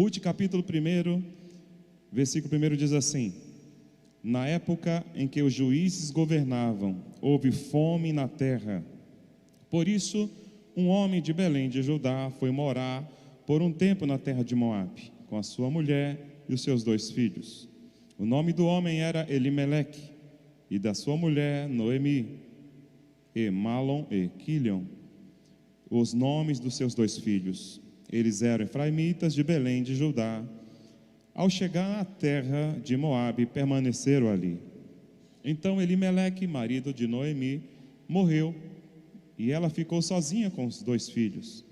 Rute capítulo 1, versículo 1 diz assim: na época em que os juízes governavam, houve fome na terra. Por isso, um homem de Belém de Judá foi morar por um tempo na terra de Moabe, com a sua mulher e os seus 2 filhos. O nome do homem era Elimeleque, e da sua mulher Noemi, e Malom e Quilion, os nomes dos seus 2 filhos. Eles eram efraimitas de Belém de Judá. Ao chegar à terra de Moabe, permaneceram ali. Então Elimeleque, marido de Noemi, morreu, e ela ficou sozinha com os 2 filhos.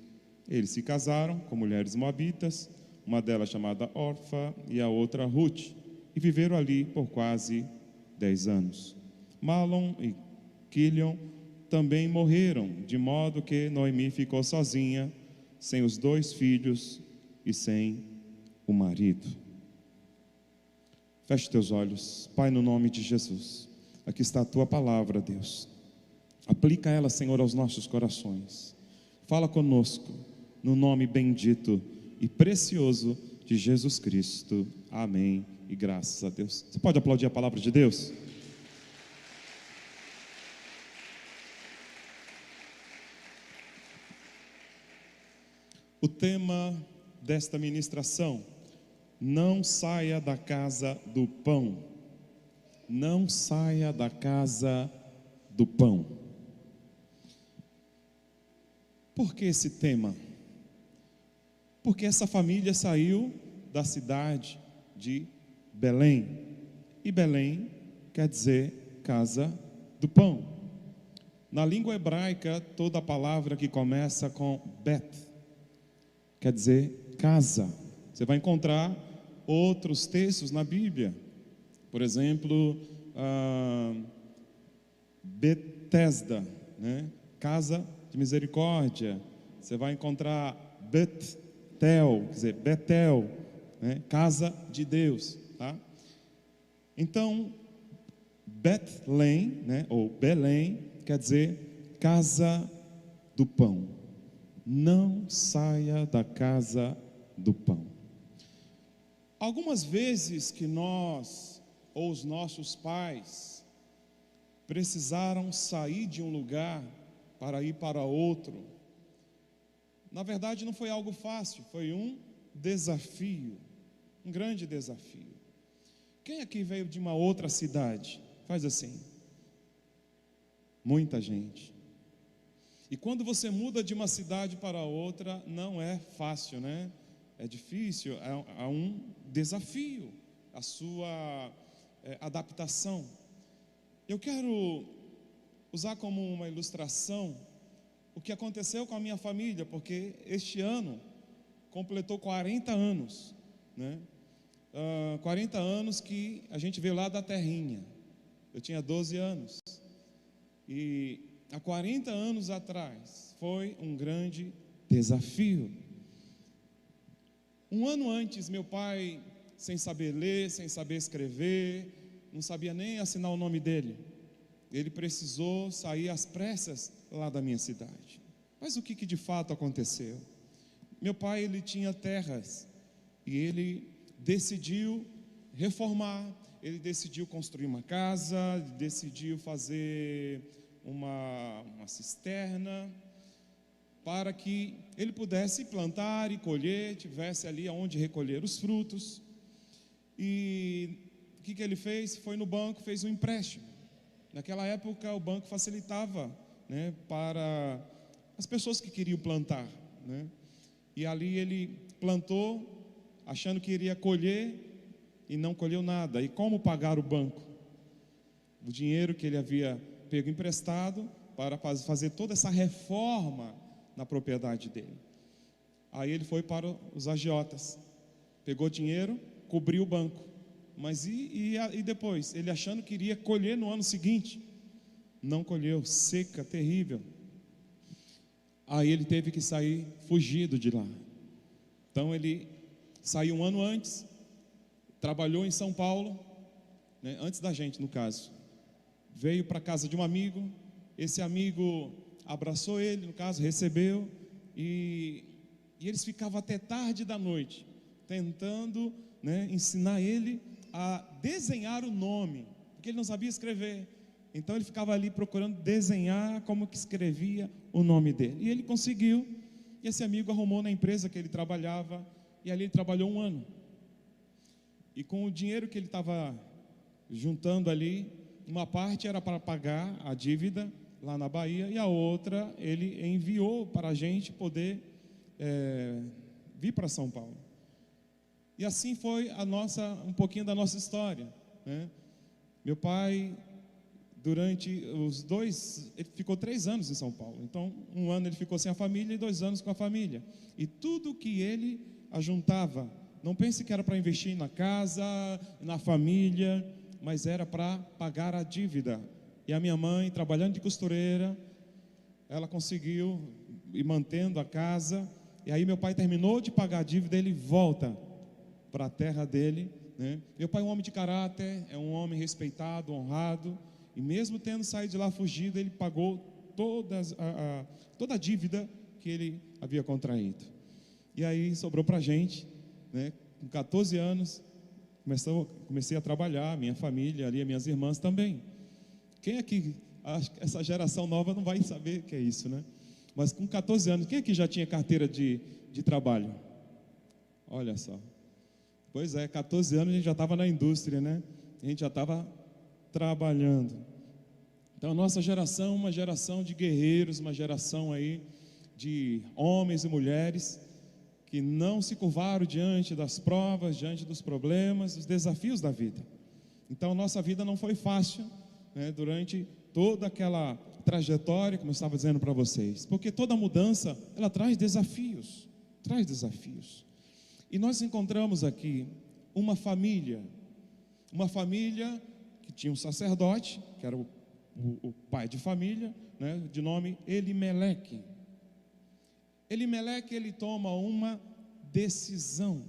Eles se casaram com mulheres moabitas, uma delas chamada Orfa e a outra Rute, e viveram ali por quase 10 anos. Malom e Quilion também morreram, de modo que Noemi ficou sozinha, sem os 2 filhos e sem o marido. Feche teus olhos. Pai, no nome de Jesus, aqui está a tua palavra, Deus. Aplica ela, Senhor, aos nossos corações. Fala conosco, no nome bendito e precioso de Jesus Cristo. Amém e graças a Deus. Você pode aplaudir a palavra de Deus? O tema desta ministração: não saia da casa do pão. Não saia da casa do pão. Por que esse tema? Porque essa família saiu da cidade de Belém. E Belém quer dizer casa do pão. Na língua hebraica, toda a palavra que começa com bet quer dizer casa. Você vai encontrar outros textos na Bíblia. Por exemplo, Betesda, né? Casa de misericórdia. Você vai encontrar Betel, quer dizer, Betel, né? Casa de Deus, tá? Então, Betlém, né? Ou Belém, quer dizer casa do pão. Não saia da casa do pão. Algumas vezes que nós, ou os nossos pais, precisaram sair de um lugar para ir para outro, na verdade não foi algo fácil, foi um desafio, um grande desafio. Quem aqui veio de uma outra cidade? Faz assim. Muita gente. E quando você muda de uma cidade para outra, não é fácil, né? É difícil, é um desafio a sua adaptação. Eu quero usar como uma ilustração o que aconteceu com a minha família, porque este ano completou 40 anos, né? 40 anos que a gente veio lá da terrinha. Eu tinha 12 anos. E há 40 anos atrás foi um grande desafio. Um ano antes, meu pai, sem saber ler, sem saber escrever, não sabia nem assinar o nome dele, ele precisou sair às pressas lá da minha cidade. Mas o que de fato aconteceu? Meu pai, ele tinha terras e ele decidiu reformar, ele decidiu construir uma casa, decidiu fazer uma cisterna, para que ele pudesse plantar e colher, tivesse ali onde recolher os frutos. E o que ele fez? Foi no banco, fez um empréstimo. Naquela época o banco facilitava, né, para as pessoas que queriam plantar, né? E ali ele plantou, achando que iria colher, e não colheu nada. E como pagar o banco? O dinheiro que ele havia pego emprestado para fazer toda essa reforma na propriedade dele. Aí ele foi para os agiotas, pegou dinheiro, cobriu o banco. Mas e depois? Ele achando que iria colher no ano seguinte, não colheu, seca, terrível. Aí ele teve que sair fugido de lá. Então ele saiu um ano antes, trabalhou em São Paulo, né, antes da gente no caso. Veio para a casa de um amigo, esse amigo abraçou ele, no caso, recebeu, e eles ficavam até tarde da noite, tentando, ensinar ele a desenhar o nome, porque ele não sabia escrever. Então ele ficava ali procurando desenhar como que escrevia o nome dele. E ele conseguiu. E esse amigo arrumou na empresa que ele trabalhava, e ali ele trabalhou 1 ano. E com o dinheiro que ele estava juntando ali, uma parte era para pagar a dívida lá na Bahia, e a outra ele enviou para a gente poder vir para São Paulo. E assim foi um pouquinho da nossa história, né? Meu pai, durante ele ficou 3 anos em São Paulo. Então 1 ano ele ficou sem a família e 2 anos com a família. E tudo que ele ajuntava, não pense que era para investir na casa, na família, mas era para pagar a dívida. E a minha mãe, trabalhando de costureira, ela conseguiu ir mantendo a casa. E aí meu pai terminou de pagar a dívida, ele volta para a terra dele, né? Meu pai é um homem de caráter, é um homem respeitado, honrado. E mesmo tendo saído de lá fugido, ele pagou toda a dívida que ele havia contraído. E aí sobrou para a gente, né? Com 14 anos, comecei a trabalhar, minha família ali, minhas irmãs também. Quem aqui, essa geração nova não vai saber o que é isso, né? Mas com 14 anos, quem aqui já tinha carteira de trabalho? Olha só. Pois é, 14 anos a gente já estava na indústria, né? A gente já estava trabalhando. Então a nossa geração, uma geração de guerreiros, uma geração aí de homens e mulheres que não se curvaram diante das provas, diante dos problemas, dos desafios da vida. Então nossa vida não foi fácil, né, durante toda aquela trajetória, como eu estava dizendo para vocês, porque toda mudança, ela traz desafios, e nós encontramos aqui uma família que tinha um sacerdote, que era o pai de família, né, de nome Elimeleque. Elimeleque, ele toma uma decisão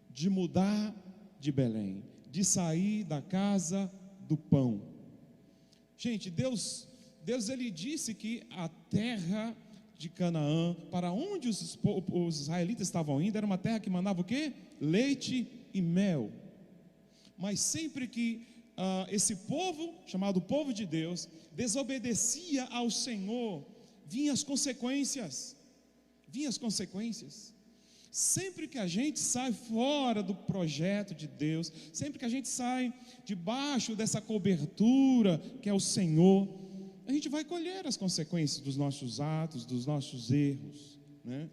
de mudar de Belém, de sair da casa do pão. Gente, Deus ele disse que a terra de Canaã, para onde os israelitas estavam indo, era uma terra que mandava o quê? Leite e mel. Mas sempre que esse povo, chamado povo de Deus, desobedecia ao Senhor, vinham as consequências. Sempre que a gente sai fora do projeto de Deus, sempre que a gente sai debaixo dessa cobertura que é o Senhor, a gente vai colher as consequências dos nossos atos, dos nossos erros, né?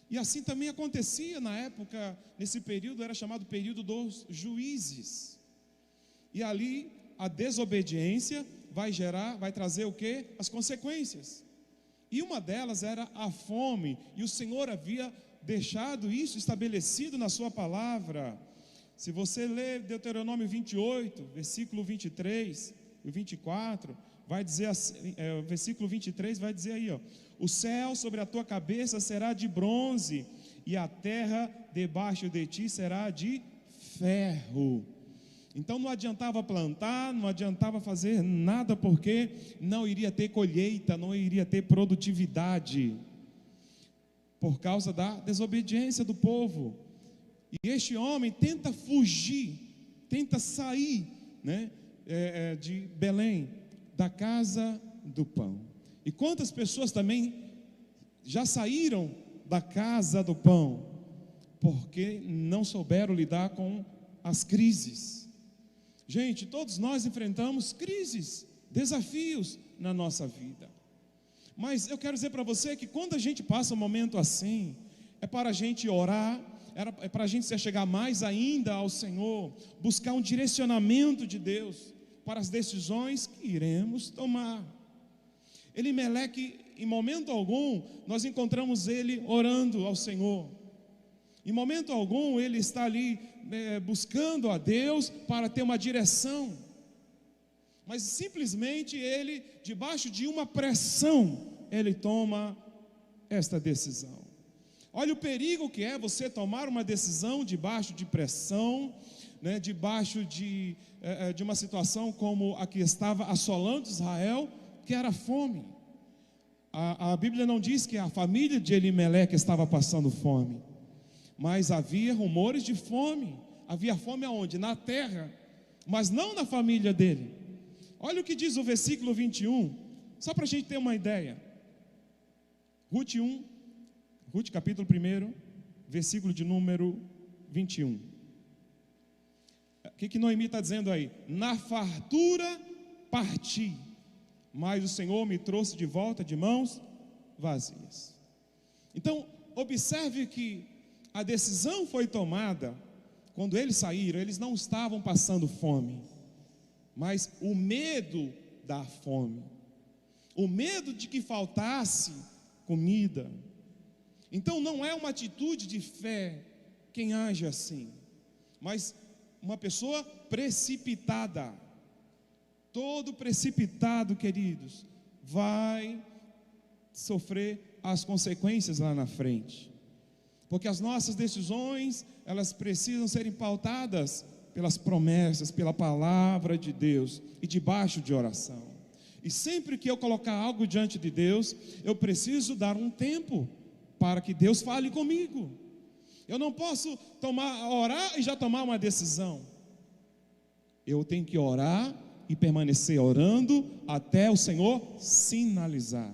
E assim também acontecia na época, nesse período era chamado período dos juízes. E ali a desobediência vai trazer o quê? As consequências. E uma delas era a fome, e o Senhor havia deixado isso estabelecido na sua palavra. Se você ler Deuteronômio 28, versículo 23 e 24, vai dizer assim, o versículo 23 vai dizer aí, ó: o céu sobre a tua cabeça será de bronze, e a terra debaixo de ti será de ferro. Então não adiantava plantar, não adiantava fazer nada, porque não iria ter colheita, não iria ter produtividade, por causa da desobediência do povo. E este homem tenta fugir, tenta sair, né, de Belém, da casa do pão. E quantas pessoas também já saíram da casa do pão, porque não souberam lidar com as crises. Gente, todos nós enfrentamos crises, desafios na nossa vida. Mas eu quero dizer para você que quando a gente passa um momento assim, é para a gente orar, é para a gente se chegar mais ainda ao Senhor, buscar um direcionamento de Deus para as decisões que iremos tomar. Elimeleque, em momento algum, nós encontramos ele orando ao Senhor. Em momento algum, ele está ali buscando a Deus para ter uma direção. Mas simplesmente ele, debaixo de uma pressão, ele toma esta decisão. Olha o perigo que é você tomar uma decisão debaixo de pressão, né, debaixo de uma situação como a que estava assolando Israel, que era a fome. A Bíblia não diz que a família de Elimeleque estava passando fome, mas havia rumores de fome. Havia fome aonde? Na terra, mas não na família dele. Olha o que diz o versículo 21, só para a gente ter uma ideia. Ruth capítulo 1, versículo de número 21. O que Noemi está dizendo aí? Na fartura parti, mas o Senhor me trouxe de volta de mãos vazias. Então, observe que a decisão foi tomada. Quando eles saíram, eles não estavam passando fome, mas o medo da fome, o medo de que faltasse comida. Então não é uma atitude de fé quem age assim, mas uma pessoa precipitada. Todo precipitado, queridos, vai sofrer as consequências lá na frente, porque as nossas decisões, elas precisam serem pautadas pelas promessas, pela palavra de Deus e debaixo de oração. E sempre que eu colocar algo diante de Deus, eu preciso dar um tempo para que Deus fale comigo. Eu não posso orar e já tomar uma decisão. Eu tenho que orar e permanecer orando até o Senhor sinalizar.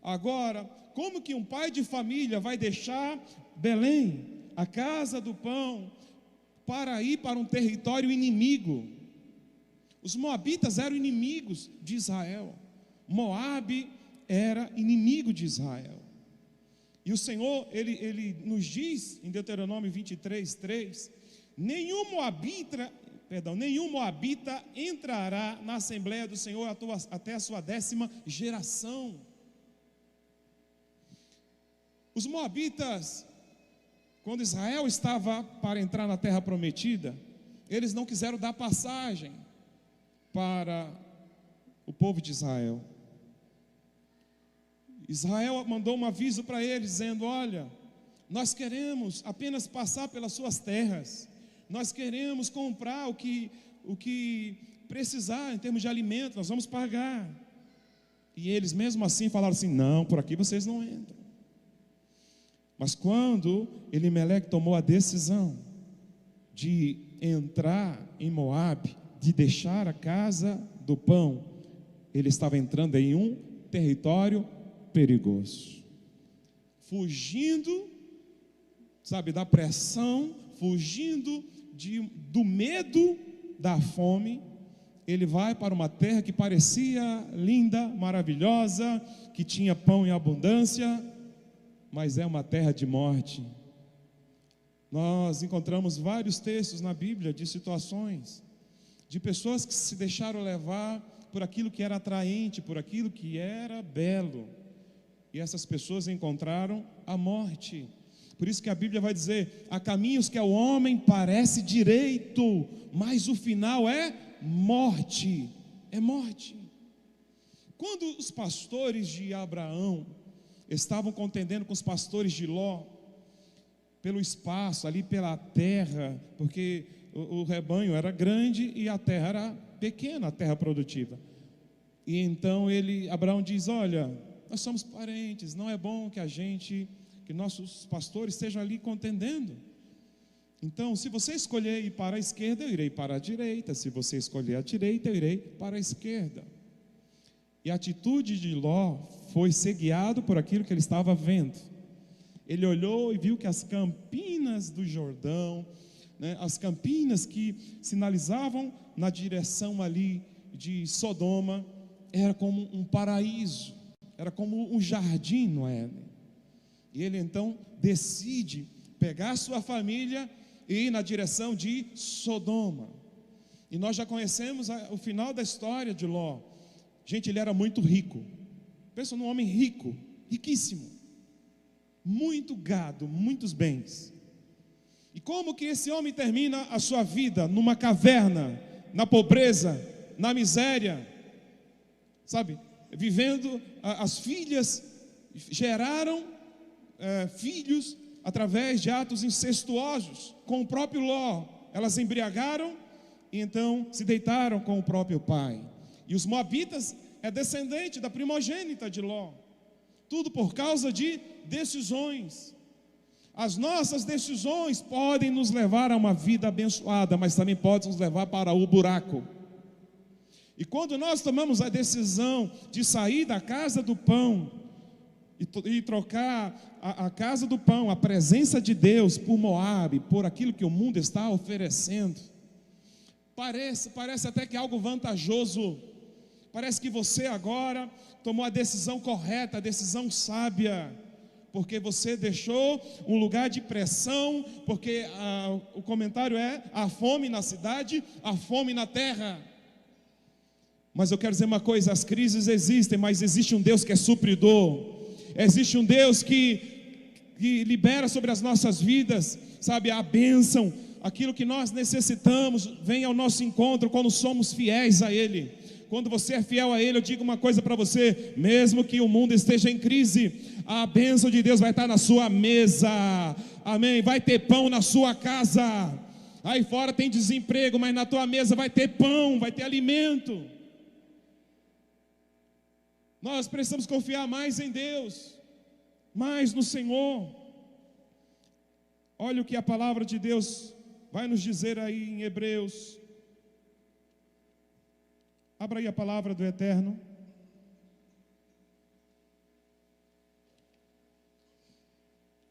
Agora, como que um pai de família vai deixar Belém, a casa do pão, para ir para um território inimigo? Os moabitas eram inimigos de Israel. Moabe era inimigo de Israel. E o Senhor, ele nos diz em Deuteronômio 23:3, nenhum moabita entrará na Assembleia do Senhor até a sua 10ª geração. Os moabitas, quando Israel estava para entrar na terra prometida, eles não quiseram dar passagem para o povo de Israel. Israel mandou um aviso para eles, dizendo: olha, nós queremos apenas passar pelas suas terras, nós queremos comprar o que precisar em termos de alimento, nós vamos pagar. E eles mesmo assim falaram assim: não, por aqui vocês não entram. Mas quando Elimeleque tomou a decisão de entrar em Moabe, de deixar a casa do pão, ele estava entrando em um território perigoso, fugindo, da pressão, fugindo do medo da fome. Ele vai para uma terra que parecia linda, maravilhosa, que tinha pão em abundância, mas é uma terra de morte. Nós encontramos vários textos na Bíblia de situações, de pessoas que se deixaram levar por aquilo que era atraente, por aquilo que era belo, e essas pessoas encontraram a morte. Por isso que a Bíblia vai dizer: há caminhos que ao homem parece direito, mas o final é morte, é morte. Quando os pastores de Abraão estavam contendendo com os pastores de Ló, pelo espaço, ali pela terra, porque o rebanho era grande e a terra era pequena, a terra produtiva. E então Abraão diz: olha, nós somos parentes, não é bom que nossos pastores estejam ali contendendo. Então, se você escolher ir para a esquerda, eu irei para a direita. Se você escolher a direita, eu irei para a esquerda. E a atitude de Ló foi ser guiado por aquilo que ele estava vendo. Ele olhou e viu que as campinas do Jordão, as campinas que sinalizavam na direção ali de Sodoma, era como um paraíso, era como um jardim no Éden. E ele então decide pegar sua família e ir na direção de Sodoma. E nós já conhecemos o final da história de Ló. Gente, ele era muito rico. Pensa num homem rico, riquíssimo, muito gado, muitos bens. E como que esse homem termina a sua vida? Numa caverna, na pobreza, na miséria, vivendo. As filhas geraram filhos através de atos incestuosos com o próprio Ló. Elas embriagaram e então se deitaram com o próprio pai. E os moabitas é descendente da primogênita de Ló. Tudo por causa de decisões. As nossas decisões podem nos levar a uma vida abençoada, mas também podem nos levar para o buraco. E quando nós tomamos a decisão de sair da casa do pão e trocar a casa do pão, a presença de Deus, por Moabe, por aquilo que o mundo está oferecendo, parece até que é algo vantajoso. Parece que você agora tomou a decisão correta, a decisão sábia, porque você deixou um lugar de pressão, porque o comentário é: a fome na cidade, a fome na terra. Mas eu quero dizer uma coisa: as crises existem, mas existe um Deus que é supridor, existe um Deus que libera sobre as nossas vidas, sabe, a bênção, aquilo que nós necessitamos, vem ao nosso encontro quando somos fiéis a Ele. Quando você é fiel a Ele, eu digo uma coisa para você: mesmo que o mundo esteja em crise, a bênção de Deus vai estar na sua mesa, amém? Vai ter pão na sua casa. Aí fora tem desemprego, mas na tua mesa vai ter pão, vai ter alimento. Nós precisamos confiar mais em Deus, mais no Senhor. Olha o que a palavra de Deus vai nos dizer aí em Hebreus. Abra aí a palavra do Eterno.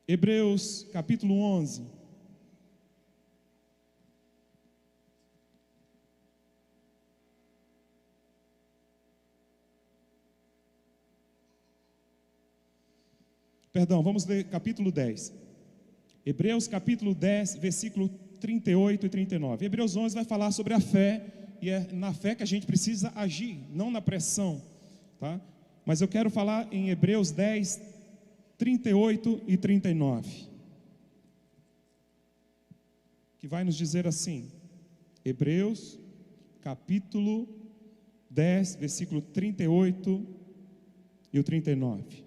Hebreus capítulo 11. Perdão, vamos ler capítulo 10. Hebreus capítulo 10, versículo 38 e 39. Hebreus 11 vai falar sobre a fé, e é na fé que a gente precisa agir, não na pressão, tá? Mas eu quero falar em Hebreus 10, 38 e 39, que vai nos dizer assim. Hebreus capítulo 10, versículo 38 e o 39.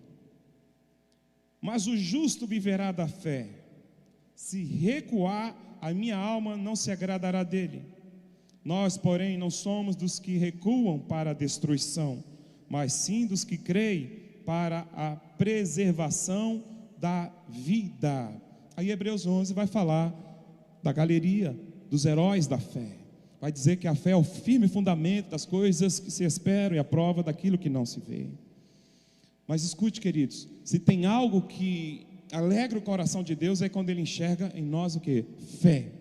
Mas o justo viverá da fé. Se recuar, a minha alma não se agradará dele. Nós, porém, não somos dos que recuam para a destruição, mas sim dos que creem para a preservação da vida. Aí Hebreus 11 vai falar da galeria dos heróis da fé. Vai dizer que a fé é o firme fundamento das coisas que se esperam e a prova daquilo que não se vê. Mas escute, queridos, se tem algo que alegra o coração de Deus, é quando Ele enxerga em nós o que? Fé,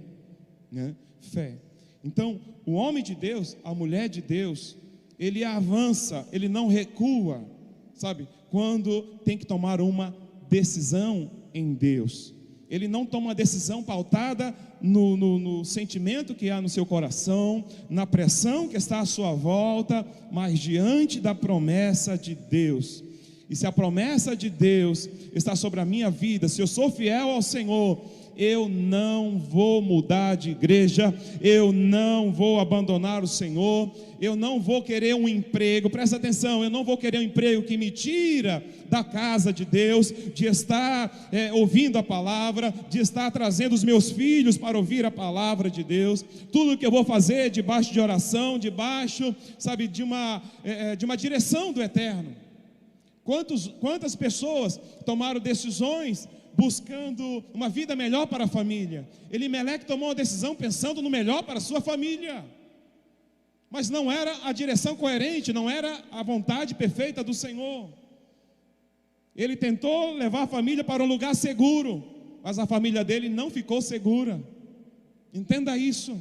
né? Fé. Então, o homem de Deus, a mulher de Deus, ele avança, ele não recua, sabe? Quando tem que tomar uma decisão em Deus, ele não toma uma decisão pautada no sentimento que há no seu coração, na pressão que está à sua volta, mas diante da promessa de Deus. E se a promessa de Deus está sobre a minha vida, se eu sou fiel ao Senhor, eu não vou mudar de igreja, eu não vou abandonar o Senhor, eu não vou querer um emprego, presta atenção, eu não vou querer um emprego que me tira da casa de Deus, de estar ouvindo a palavra, de estar trazendo os meus filhos para ouvir a palavra de Deus. Tudo que eu vou fazer debaixo de oração, debaixo, sabe, de uma direção do Eterno. Quantas pessoas tomaram decisões buscando uma vida melhor para a família? Elimeleque tomou uma decisão pensando no melhor para a sua família, mas não era a direção coerente, não era a vontade perfeita do Senhor. Ele tentou levar a família para um lugar seguro, mas a família dele não ficou segura. Entenda isso.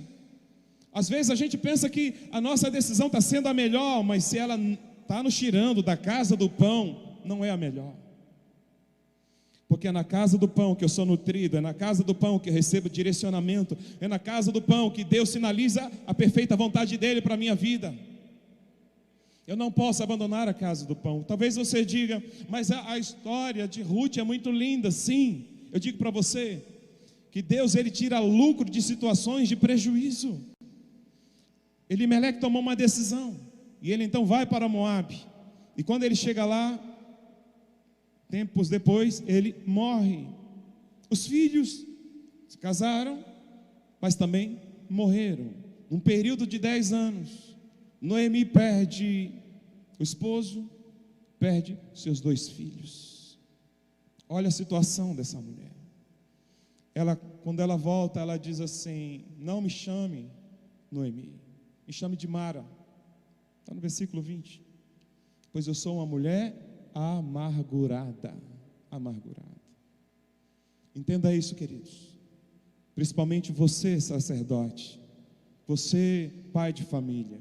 Às vezes a gente pensa que a nossa decisão está sendo a melhor, mas se ela está nos tirando da casa do pão, não é a melhor. Porque é na casa do pão que eu sou nutrido, é na casa do pão que eu recebo direcionamento, é na casa do pão que Deus sinaliza a perfeita vontade dEle para a minha vida. Eu não posso abandonar a casa do pão. Talvez você diga, mas a história de Ruth é muito linda. Sim, eu digo para você que Deus, Ele tira lucro de situações de prejuízo. Elimeleque tomou uma decisão, e ele então vai para Moabe, e quando ele chega lá, tempos depois, ele morre. Os filhos se casaram, mas também morreram. Num período de 10 anos, Noemi perde o esposo, perde seus 2 filhos. Olha a situação dessa mulher. Quando ela volta, ela diz assim: não me chame Noemi, me chame de Mara. Está no versículo 20. Pois eu sou uma mulher amargurada. Amargurada. Entenda isso, queridos. Principalmente você, sacerdote, você, pai de família.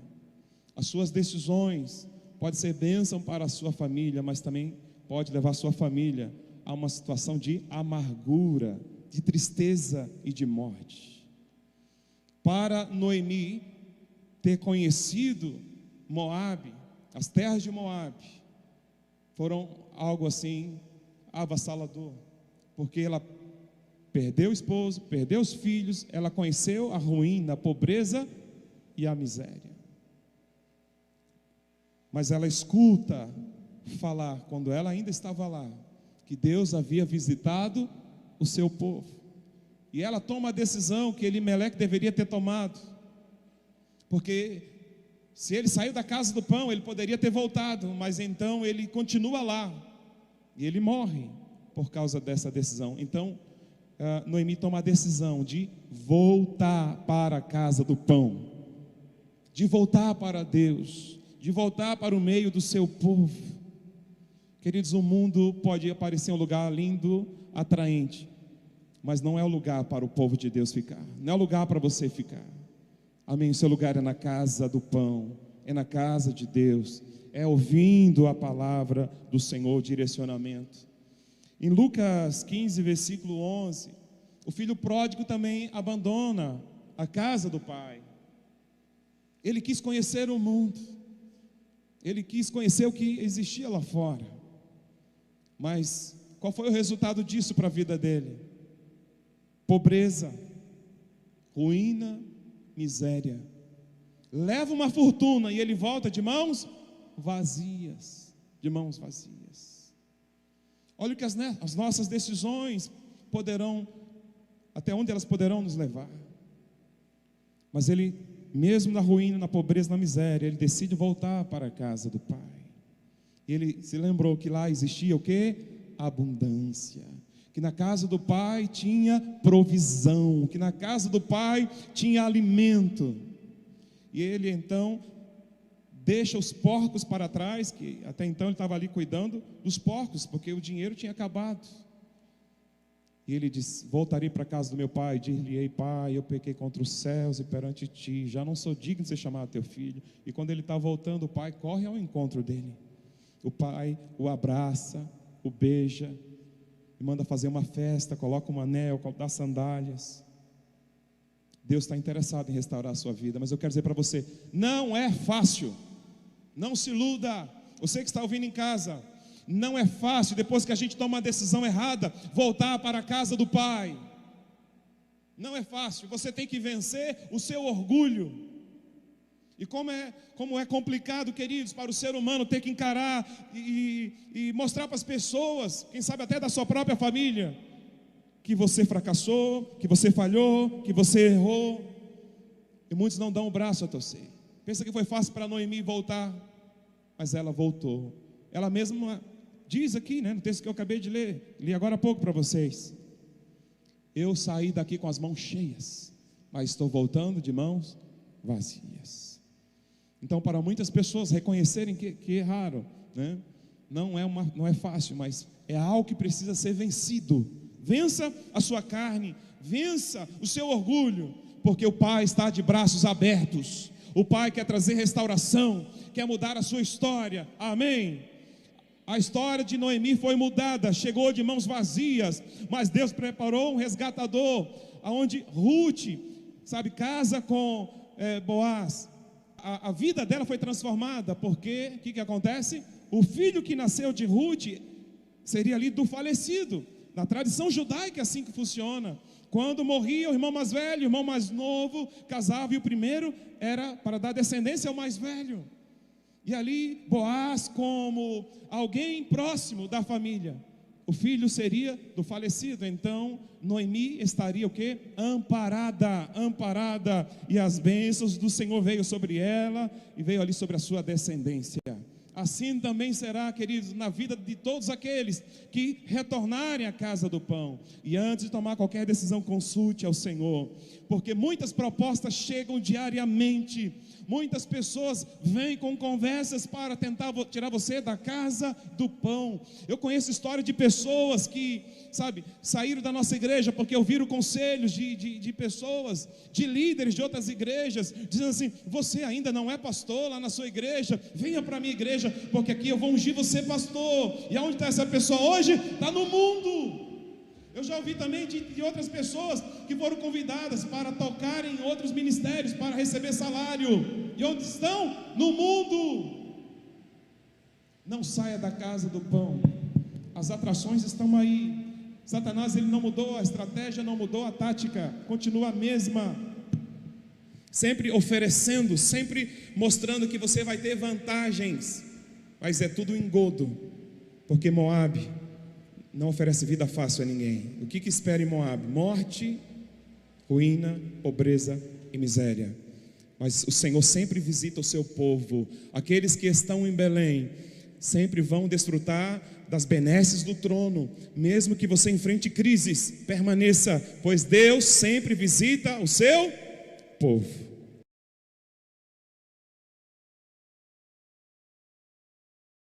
As suas decisões podem ser bênção para a sua família, mas também pode levar a sua família a uma situação de amargura, de tristeza e de morte. Para Noemi ter conhecido Moabe, as terras de Moabe, foram algo assim avassalador, porque ela perdeu o esposo, perdeu os filhos, ela conheceu a ruína, a pobreza e a miséria. Mas ela escuta falar, quando ela ainda estava lá, que Deus havia visitado o seu povo. E ela toma a decisão que Elimeleque deveria ter tomado, porque se ele saiu da casa do pão, ele poderia ter voltado, mas então ele continua lá, e ele morre por causa dessa decisão. Então Noemi toma a decisão de voltar para a casa do pão, de voltar para Deus, de voltar para o meio do seu povo. Queridos, o mundo pode parecer um lugar lindo, atraente, mas não é o lugar para o povo de Deus ficar, não é o lugar para você ficar. Amém? O seu lugar é na casa do pão, é na casa de Deus, é ouvindo a palavra do Senhor, direcionamento. Em Lucas 15, versículo 11, o filho pródigo também abandona a casa do pai. Ele quis conhecer o mundo, ele quis conhecer o que existia lá fora, mas qual foi o resultado disso para a vida dele? Pobreza, ruína, miséria. Leva uma fortuna e ele volta de mãos vazias, de mãos vazias. Olha o que as nossas decisões poderão, até onde elas poderão nos levar. Mas ele, mesmo na ruína, na pobreza, na miséria, ele decide voltar para a casa do pai. E ele se lembrou que lá existia o quê? Abundância. Que na casa do pai tinha provisão, que na casa do pai tinha alimento. E ele então deixa os porcos para trás, que até então ele estava ali cuidando dos porcos, porque o dinheiro tinha acabado. E ele diz: voltarei para a casa do meu pai, dir-lhe-ei: pai, eu pequei contra os céus e perante ti, já não sou digno de ser chamado teu filho. E quando ele está voltando, o pai corre ao encontro dele. O pai o abraça, o beija, e manda fazer uma festa, coloca um anel, dá sandálias. Deus está interessado em restaurar a sua vida, mas eu quero dizer para você, não é fácil. Não se iluda, você que está ouvindo em casa, não é fácil, depois que a gente toma uma decisão errada, voltar para a casa do pai. Não é fácil, você tem que vencer o seu orgulho. E como é complicado, queridos, para o ser humano ter que encarar e mostrar para as pessoas, quem sabe até da sua própria família, que você fracassou, que você falhou, que você errou. E muitos não dão o braço a torcer. Pensa que foi fácil para Noemi voltar, mas ela voltou. Ela mesma diz aqui, no texto que eu acabei de ler, li agora há pouco para vocês: eu saí daqui com as mãos cheias, mas estou voltando de mãos vazias. Então, para muitas pessoas reconhecerem que erraram, não é fácil, mas é algo que precisa ser vencido. Vença a sua carne, vença o seu orgulho, porque o Pai está de braços abertos. O Pai quer trazer restauração, quer mudar a sua história, amém? A história de Noemi foi mudada, chegou de mãos vazias, mas Deus preparou um resgatador, aonde Ruth, casa com Boaz. A vida dela foi transformada, porque, o que acontece? O filho que nasceu de Ruth seria ali do falecido. Na tradição judaica é assim que funciona. Quando morria o irmão mais velho, o irmão mais novo casava, e o primeiro era para dar descendência ao mais velho. E ali Boaz, como alguém próximo da família, o filho seria do falecido. Então Noemi estaria o quê? Amparada, e as bênçãos do Senhor veio sobre ela, e veio ali sobre a sua descendência. assim também será, queridos, na vida de todos aqueles que retornarem à casa do pão. E antes de tomar qualquer decisão, consulte ao Senhor, porque muitas propostas chegam diariamente, muitas pessoas vêm com conversas para tentar tirar você da casa do pão. Eu conheço história de pessoas que, saíram da nossa igreja porque ouviram conselhos de pessoas, de líderes de outras igrejas, dizendo assim: você ainda não é pastor lá na sua igreja, venha para a minha igreja, porque aqui eu vou ungir você pastor. E aonde está essa pessoa hoje? Está no mundo. Eu já ouvi também de outras pessoas que foram convidadas para tocar em outros ministérios, para receber salário, e onde estão? No mundo. Não saia da casa do pão, as atrações estão aí. Satanás, ele não mudou a estratégia, não mudou a tática, continua a mesma, sempre oferecendo, sempre mostrando que você vai ter vantagens, mas é tudo engodo, porque Moabe não oferece vida fácil a ninguém. O que espera em Moabe? Morte, ruína, pobreza e miséria. Mas o Senhor sempre visita o seu povo. Aqueles que estão em Belém sempre vão desfrutar das benesses do trono. Mesmo que você enfrente crises, permaneça, pois Deus sempre visita o seu povo.